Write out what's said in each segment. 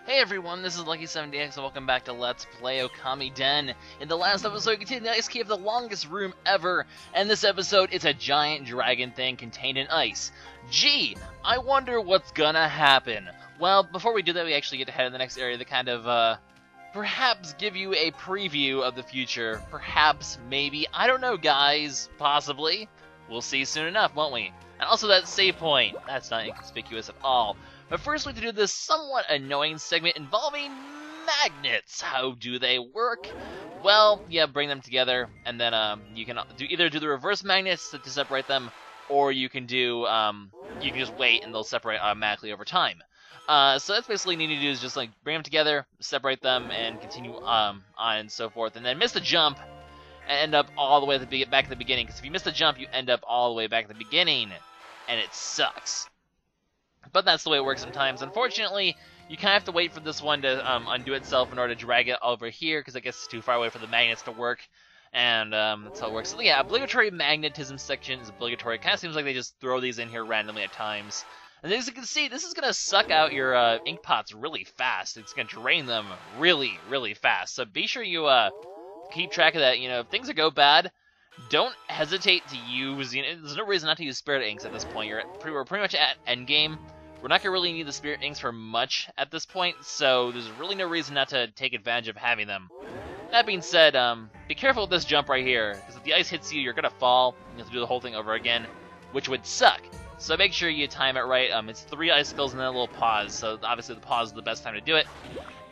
Hey everyone, this is LuckySevenDX and welcome back to Let's Play Okamiden. In the last episode, we continued the ice cave, the longest room ever, and this episode, it's a giant dragon thing contained in ice. Gee, I wonder what's gonna happen. Well, before we do that, we actually get to head to the next area to kind of, perhaps give you a preview of the future. Perhaps, maybe, I don't know guys, possibly. We'll see soon enough, won't we? And also that save point, that's not inconspicuous at all. But first we have to do this somewhat annoying segment involving magnets. How do they work? Well, yeah, bring them together, and then you can either do the reverse magnets to separate them, or you can do you can just wait and they'll separate automatically over time. So that's basically what you need to do is just like bring them together, separate them, and continue on and so forth, and then miss the jump and end up all the way at back at the beginning. Because if you miss the jump, you end up all the way back at the beginning, and it sucks. But that's the way it works sometimes. Unfortunately, you kind of have to wait for this one to undo itself in order to drag it over here, because I guess it's too far away for the magnets to work. And that's how it works. So yeah, obligatory magnetism section is obligatory. It kind of seems like they just throw these in here randomly at times. And as you can see, this is going to suck out your ink pots really fast. It's going to drain them really, really fast. So be sure you keep track of that. You know, if things go bad, don't hesitate to use, there's no reason not to use spirit inks at this point. We're pretty much at endgame. We're not going to really need the spirit inks for much at this point, so there's really no reason not to take advantage of having them. That being said, be careful with this jump right here, because if the ice hits you, you're going to fall. You have to do the whole thing over again, which would suck. So make sure you time it right. It's 3 icicles and then a little pause, so obviously the pause is the best time to do it.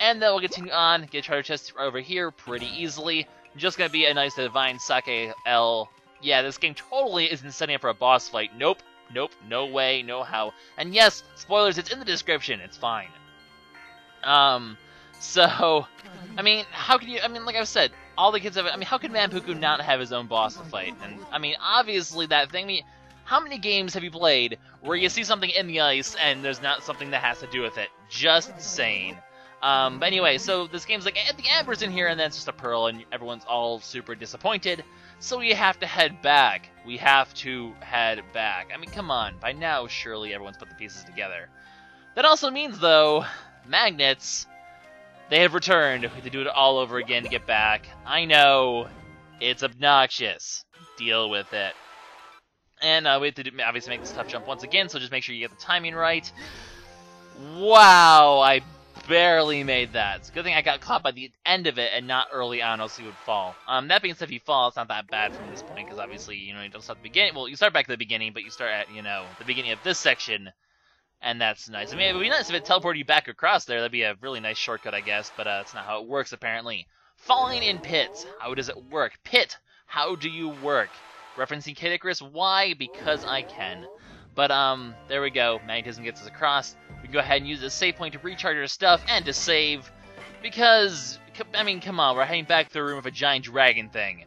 And then we'll continue on, get a treasure chest over here pretty easily. Just going to be a nice divine sake L. Yeah, this game totally isn't setting up for a boss fight. Nope. Nope, no way, no how. And yes, spoilers, it's in the description, it's fine. So, I mean, how can you, like I've said, all the kids have, how could Manpuku not have his own boss to fight? And, obviously that thing, how many games have you played where you see something in the ice and there's not something that has to do with it? Just saying. But anyway, so this game's like, the Amber's in here, and then it's just a pearl, and everyone's all super disappointed. So we have to head back. We have to head back. Come on. By now, surely everyone's put the pieces together. That also means, though, magnets, they have returned. We have to do it all over again to get back. I know. It's obnoxious. Deal with it. And we have to obviously make this tough jump once again, so just make sure you get the timing right. Wow, I barely made that. It's a good thing I got caught by the end of it and not early on, else he would fall. That being said, if you fall, it's not that bad from this point, because obviously, you don't start at the beginning. Well, you start back at the beginning, but you start at, the beginning of this section, and that's nice. It would be nice if it teleported you back across there. That'd be a really nice shortcut, I guess, but that's not how it works, apparently. Falling in pits. How does it work? Pit. How do you work? Referencing Kid Icarus. Why? Because I can. But, there we go. Magnetism gets us across. We can go ahead and use the save point to recharge our stuff and to save. Because, come on, we're heading back to the room of a giant dragon thing.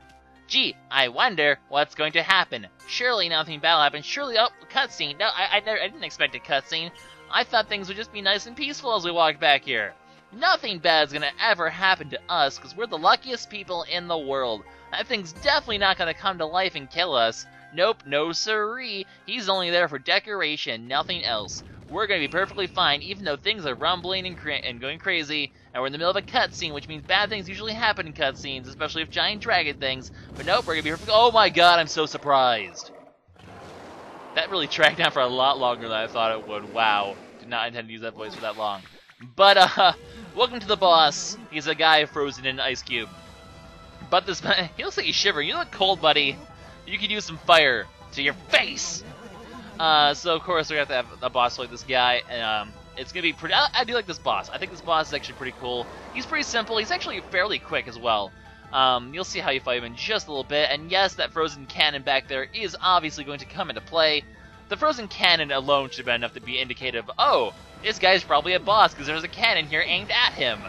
Gee, I wonder what's going to happen. Surely nothing bad will happen. Surely, oh, cutscene. No, I didn't expect a cutscene. I thought things would just be nice and peaceful as we walked back here. Nothing bad is going to ever happen to us, because we're the luckiest people in the world. That thing's definitely not going to come to life and kill us. Nope, no siree. He's only there for decoration, nothing else. We're going to be perfectly fine, even though things are rumbling and going crazy, and we're in the middle of a cutscene, which means bad things usually happen in cutscenes, especially if giant dragon things. But nope, we're going to be perfect. Oh my god, I'm so surprised. That really tracked down for a lot longer than I thought it would. Wow. Did not intend to use that voice for that long. But, welcome to the boss. He's a guy frozen in an ice cube. But this, he looks like he's shivering. You look cold, buddy. You could use some fire to your face. So of course we have to have a boss like this guy, and it's gonna be pretty. I do like this boss. I think this boss is actually pretty cool. He's pretty simple. He's actually fairly quick as well. You'll see how you fight him in just a little bit. And yes, that frozen cannon back there is obviously going to come into play. The frozen cannon alone should have been enough to be indicative. Oh, this guy's probably a boss because there's a cannon here aimed at him.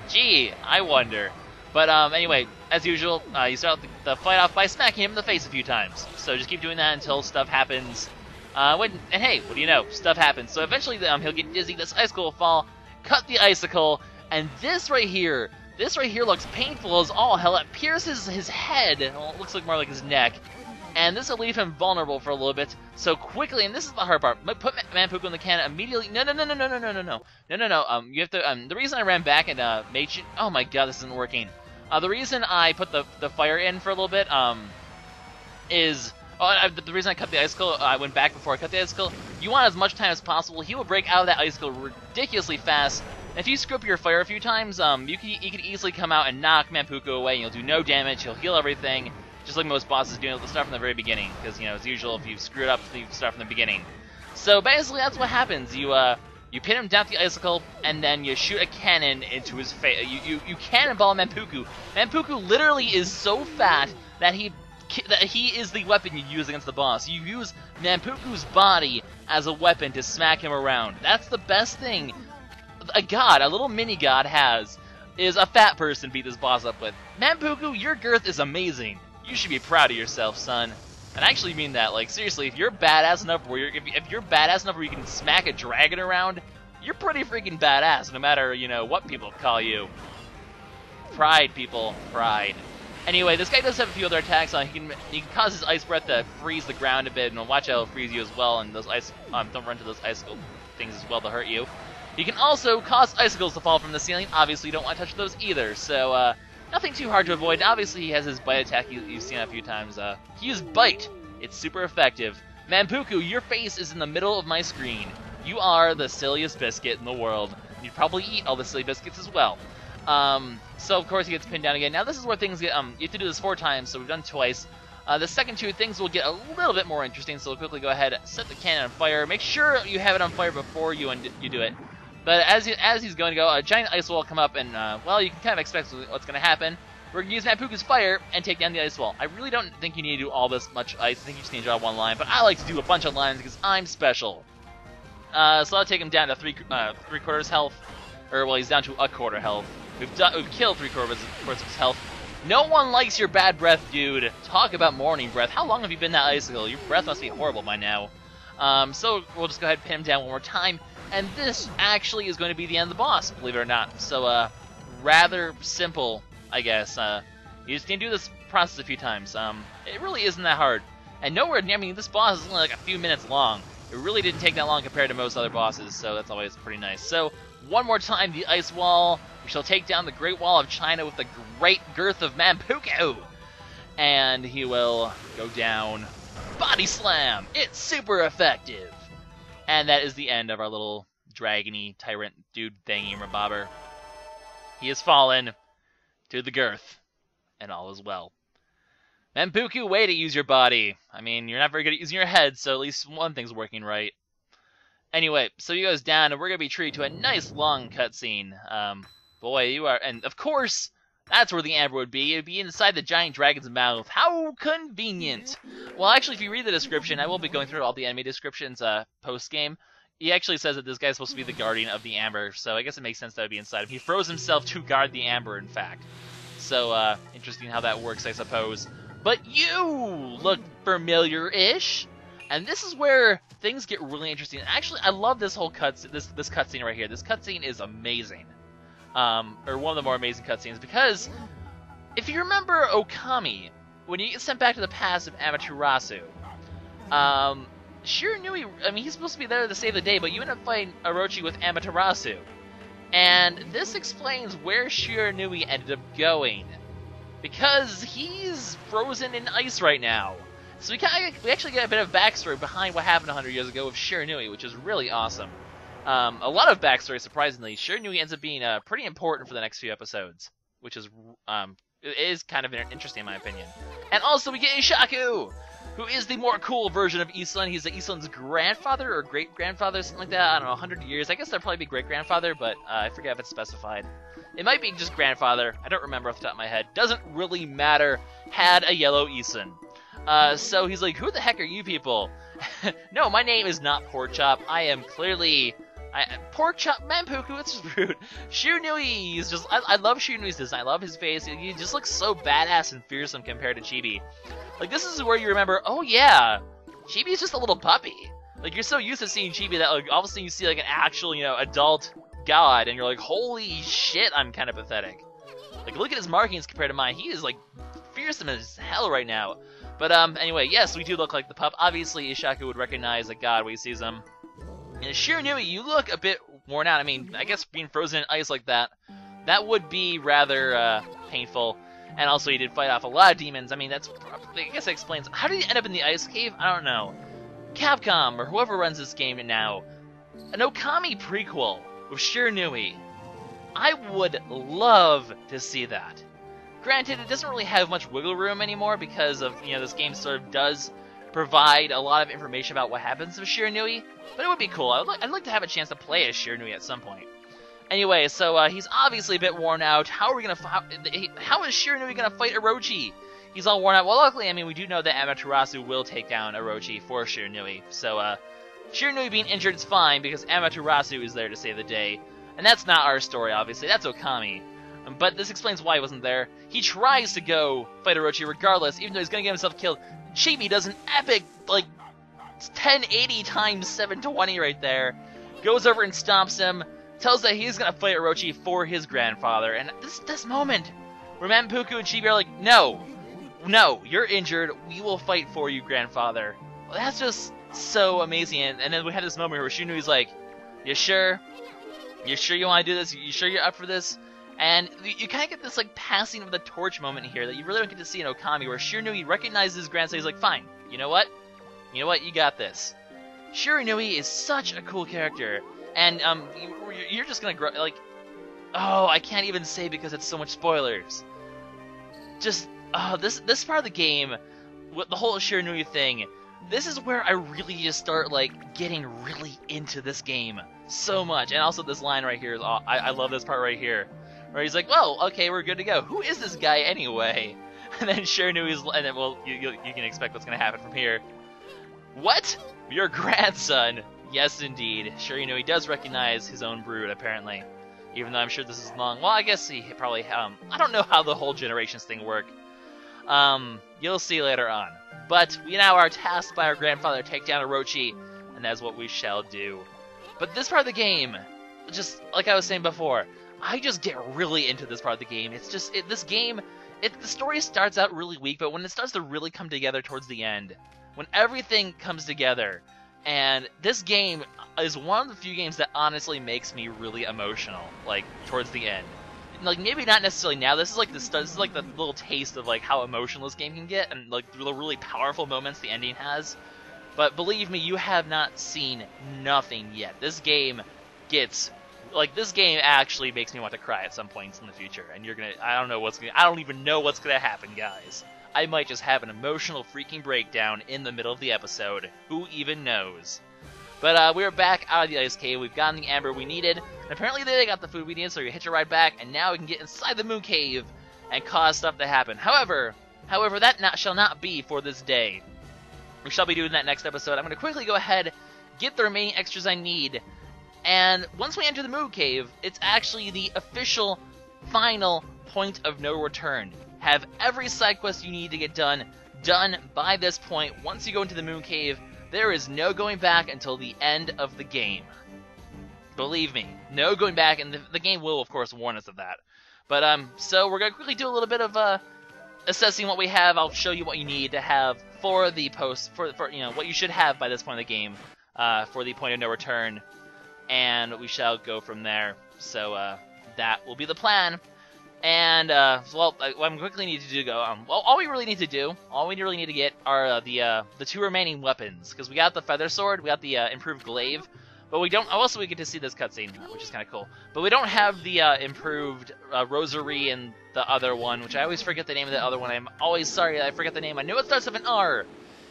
Gee, I wonder. But anyway, as usual, you start the fight off by smacking him in the face a few times. So just keep doing that until stuff happens. And hey, what do you know? Stuff happens. So eventually he'll get dizzy, this icicle will fall, cut the icicle, and this right here looks painful as all hell. It pierces his head. Well, it looks like more like his neck. and this will leave him vulnerable for a little bit. So quickly, and this is the hard part, put Manpuku in the cannon immediately. No. You have to. The reason I ran back and made you. Oh my god, this isn't working. The reason I put the fire in for a little bit is. The reason I cut the icicle, I went back before I cut the icicle. You want as much time as possible. He will break out of that icicle ridiculously fast. And if you screw up your fire a few times, you can easily come out and knock Manpuku away, and you'll do no damage. He'll heal everything, just like most bosses do. You'll start from the very beginning, because as usual, if you screw it up, you start from the beginning. So basically, that's what happens. You pin him down with the icicle, and then you shoot a cannon into his face. You cannonball Manpuku. Manpuku literally is so fat that he is the weapon you use against the boss. You use Manpuku's body as a weapon to smack him around. That's the best thing a little mini-god has, is a fat person beat this boss up with. Manpuku, your girth is amazing. You should be proud of yourself, son. And I actually mean that. Like, seriously, if you're badass enough where if you're badass enough where you can smack a dragon around, you're pretty freaking badass, no matter, what people call you. Pride, people. Pride. Anyway, this guy does have a few other attacks. He can cause his ice breath to freeze the ground a bit, and watch out, it'll freeze you as well, and those don't run into those icicle things as well to hurt you. He can also cause icicles to fall from the ceiling. Obviously, you don't want to touch those either, so nothing too hard to avoid. Obviously, he has his bite attack you've seen a few times. He used bite. It's super effective. Manpuku, your face is in the middle of my screen. You are the silliest biscuit in the world. You'd probably eat all the silly biscuits as well. So of course he gets pinned down again. Now this is where things get, you have to do this 4 times, so we've done twice. The second 2 things will get a little bit more interesting, so we'll quickly go ahead, set the cannon on fire. Make sure you have it on fire before you do it. But as he's going to go, a giant ice wall will come up, and well, you can kind of expect what's going to happen. We're going to use Manpuku's fire and take down the ice wall. I really don't think you need to do all this much ice. I think you just need to draw 1 line, but I like to do a bunch of lines because I'm special. So I'll take him down to 3/4 health, or well, he's down to 1/4 health. We've killed 3/4 of his health. No one likes your bad breath, dude. Talk about morning breath. How long have you been that icicle? Your breath must be horrible by now. So we'll just go ahead and pin him down 1 more time. And this actually is going to be the end of the boss, believe it or not. So, rather simple, I guess. You just need to do this process a few times. It really isn't that hard. And nowhere near, this boss is only like a few minutes long. It really didn't take that long compared to most other bosses, so that's always pretty nice. So, 1 more time, the ice wall. We shall take down the Great Wall of China with the great girth of Manpuku. And he will go down. Body slam! It's super effective! And that is the end of our little dragony tyrant dude thingy rabobber. He has fallen to the girth, and all is well. Manpuku, way to use your body. You're not very good at using your head, so at least one thing's working right. Anyway, so he goes down, and we're going to be treated to a nice long cutscene. Boy, you are... And, of course, that's where the amber would be. It would be inside the giant dragon's mouth. How convenient! Well, actually, if you read the description, I will be going through all the enemy descriptions post-game. He actually says that this guy's supposed to be the guardian of the amber, so I guess it makes sense that would be inside him. He froze himself to guard the amber, in fact. So, interesting how that works, I suppose. But you look familiar-ish, and this is where things get really interesting. Actually, I love this whole this cutscene right here. This cutscene is amazing. Or one of the more amazing cutscenes, because if you remember Okami, when you get sent back to the past of Amaterasu, Shiranui, he's supposed to be there to save the day, but you end up fighting Orochi with Amaterasu. And this explains where Shiranui ended up going, because he's frozen in ice right now. So we actually get a bit of backstory behind what happened 100 years ago with Shiranui, which is really awesome. A lot of backstory, surprisingly. Shiranui ends up being pretty important for the next few episodes, which is it is kind of interesting in my opinion. And also we get Ishaku, who is the more cool version of Isun. He's Isun's grandfather or great-grandfather, something like that. I don't know, 100 years. I guess that'd probably be great-grandfather, but I forget if it's specified. It might be just grandfather. I don't remember off the top of my head. Doesn't really matter. Had a yellow Isun. So he's like, who the heck are you people? No, my name is not Porkchop. I am clearly... Porkchop Manpuku, it's just rude. Shiranui is just... I love Shiranui's design. I love his face. He just looks so badass and fearsome compared to Chibi. Like, this is where you remember, oh yeah, Chibi's just a little puppy. Like, you're so used to seeing Chibi that, like, all of a sudden you see, like, an actual, adult god, and you're like, holy shit, I'm kind of pathetic. Like, look at his markings compared to mine. He is, like, fearsome as hell right now. But anyway, yes, we do look like the pup. Obviously, Ishaku would recognize a god when he sees him. And Shiranui, you look a bit worn out. I mean, I guess being frozen in ice like that would be rather painful. And also, he did fight off a lot of demons. I mean, I guess that explains. How did he end up in the ice cave? I don't know. Capcom, or whoever runs this game now, an Okami prequel with Shiranui. I would love to see that. Granted, it doesn't really have much wiggle room anymore because of, this game sort of does provide a lot of information about what happens with Shiranui, but it would be cool. I'd like to have a chance to play as Shiranui at some point. Anyway, so he's obviously a bit worn out. How is Shiranui gonna fight Orochi? He's all worn out. Well, luckily, I mean, we do know that Amaterasu will take down Orochi for Shiranui. So, Shiranui being injured is fine because Amaterasu is there to save the day. And that's not our story, obviously. That's Okami. But this explains why he wasn't there. He tries to go fight Orochi regardless, even though he's gonna get himself killed. Chibi does an epic, 1080 times 720 right there. Goes over and stomps him. Tells that he's gonna fight Orochi for his grandfather. And this moment where Manpuku and Chibi are like, no, you're injured. We will fight for you, grandfather. Well, that's just so amazing. And then we had this moment where Shinui's like, you sure? You sure you want to do this? You sure you're up for this? And you kind of get this passing of the torch moment here that you really don't get to see in Okami, where Shiranui recognizes his grandson. He's like, fine, you know what? You got this. Shiranui is such a cool character, and you're just gonna oh, I can't even say because it's so much spoilers. Just this part of the game, with the whole Shiranui thing, this is where I really just start getting really into this game so much. And also this line right here is I love this part right here, where he's like, well, okay, we're good to go. Who is this guy anyway? And then Shiranui's, and then, well, you can expect what's going to happen from here. What? Your grandson? Yes, indeed. Shiranui does recognize his own brood, apparently. Even though I'm sure this is long. Well, I guess he probably, I don't know how the whole generations thing work. You'll see later on. But we now are tasked by our grandfather to take down Orochi, and that's what we shall do. But this part of the game, just like I was saying before, I just get really into this part of the game. It's just, the story starts out really weak, but when it starts to really come together towards the end, when everything comes together, and this game is one of the few games that honestly makes me really emotional, towards the end. Maybe not necessarily now. This is the little taste of how emotional this game can get, and the really powerful moments the ending has. But believe me, you have not seen nothing yet. This game gets this game actually makes me want to cry at some points in the future, and I don't even know what's gonna happen, guys. I might just have an emotional freaking breakdown in the middle of the episode. Who even knows? But we're back out of the ice cave. We've gotten the amber we needed. And apparently they got the food we needed, so we hitch a ride back, and now we can get inside the moon cave and cause stuff to happen. However, that shall not be for this day. We shall be doing that next episode. I'm going to quickly go ahead, get the remaining extras I need, and once we enter the moon cave, it's actually the official final point of no return. Have every side quest you need to get done by this point. Once you go into the moon cave, there is no going back until the end of the game. Believe me, no going back, and the game will, of course, warn us of that. But, so we're going to quickly do a little bit of, assessing what we have. I'll show you what you need to have for the what you should have by this point in the game, for the point of no return, and we shall go from there. So, that will be the plan. And, what I quickly need to do all we really need to get are, the two remaining weapons, because we got the feather sword, we got the, improved glaive, but we get to see this cutscene, which is kind of cool, but we don't have the, improved, rosary and the other one, which I always forget the name of the other one. I'm always sorry that I forget the name. I know it starts with an R.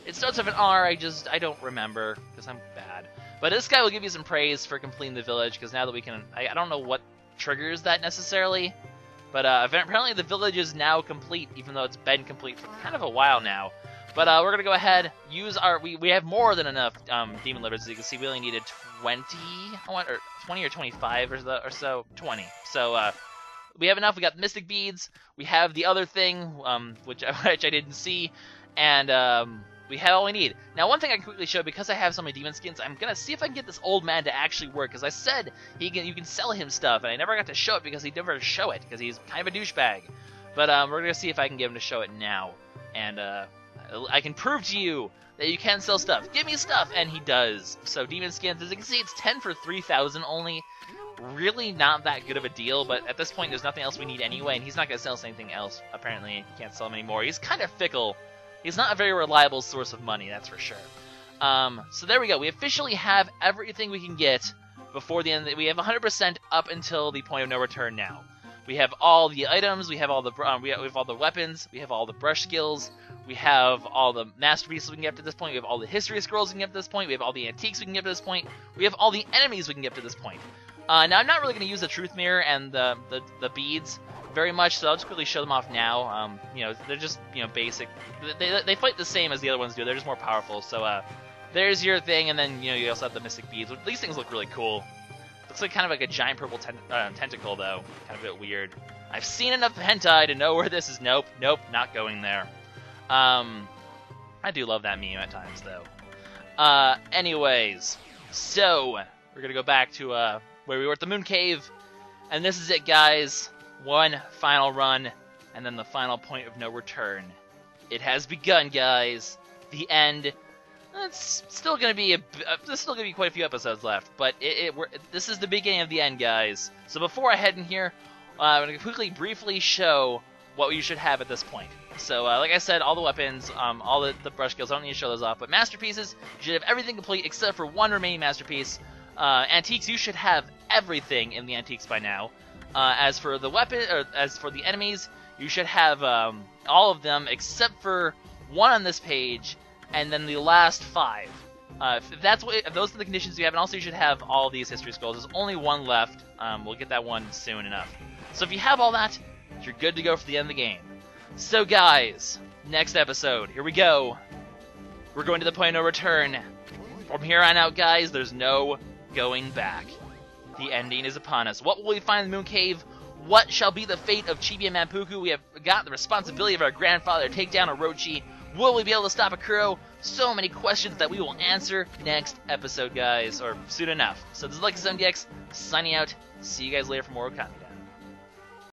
It starts with an R, I don't remember, because I'm bad. But this guy will give you some praise for completing the village, because now that we can, I don't know what triggers that necessarily. But apparently the village is now complete, even though it's been complete for kind of a while now. But we're going to go ahead, use our... We have more than enough demon livers. As you can see, we only needed 20 or 25 or so. 20. So we have enough. We got the mystic beads. We have the other thing, which I didn't see. And we have all we need. Now, one thing I can quickly show, because I have so many demon skins, I'm going to see if I can get this old man to actually work. Because I said you can sell him stuff, and I never got to show it because he never show it, because he's kind of a douchebag. But we're going to see if I can get him to show it now. And I can prove to you that you can sell stuff. Give me stuff! And he does. So demon skins, as you can see, it's 10 for 3,000 only. Really not that good of a deal, but at this point there's nothing else we need anyway, and he's not going to sell us anything else. Apparently, he can't sell them anymore. He's kind of fickle. He's not a very reliable source of money, that's for sure. So there we go. We officially have everything we can get before the end. We have 100% up until the point of no return now. We have all the items, we have all the we have all the weapons, we have all the brush skills, we have all the masterpieces we can get up to this point, we have all the history scrolls we can get up to this point, we have all the antiques we can get up to this point, we have all the enemies we can get up to this point. Now I'm not really going to use the truth mirror and the beads very much, so I'll just quickly show them off now. You know, they're just, you know, basic. They fight the same as the other ones do. They're just more powerful. So there's your thing, and then, you know, you also have the mystic beads. These things look really cool. Looks like kind of like a giant purple tentacle, though. Kind of a bit weird. I've seen enough hentai to know where this is. Nope, not going there. I do love that meme at times, though. Anyways, so we're gonna go back to where we were at the Moon Cave, and this is it, guys. One final run, and then the final point of no return. It has begun, guys. The end. It's still gonna be there's still gonna be quite a few episodes left, but this is the beginning of the end, guys. So before I head in here, I'm gonna quickly, briefly show what you should have at this point. So, like I said, all the weapons, all the brush skills, I don't need to show those off, but masterpieces, you should have everything complete except for one remaining masterpiece. Antiques, you should have everything in the antiques by now. As for the as for the enemies, you should have all of them except for one on this page, and then the last 5. If those are the conditions you have, and also you should have all these history scrolls. There's only one left. We'll get that one soon enough. So if you have all that, you're good to go for the end of the game. So guys, next episode, here we go. We're going to the point of no return. From here on out, guys, there's no going back. The ending is upon us. What will we find in the Moon Cave? What shall be the fate of Chibi and Manpuku? We have got the responsibility of our grandfather to take down Orochi. Will we be able to stop Akuro? So many questions that we will answer next episode, guys, or soon enough. So this is LuckySevenDX signing out. See you guys later for more Okamiden.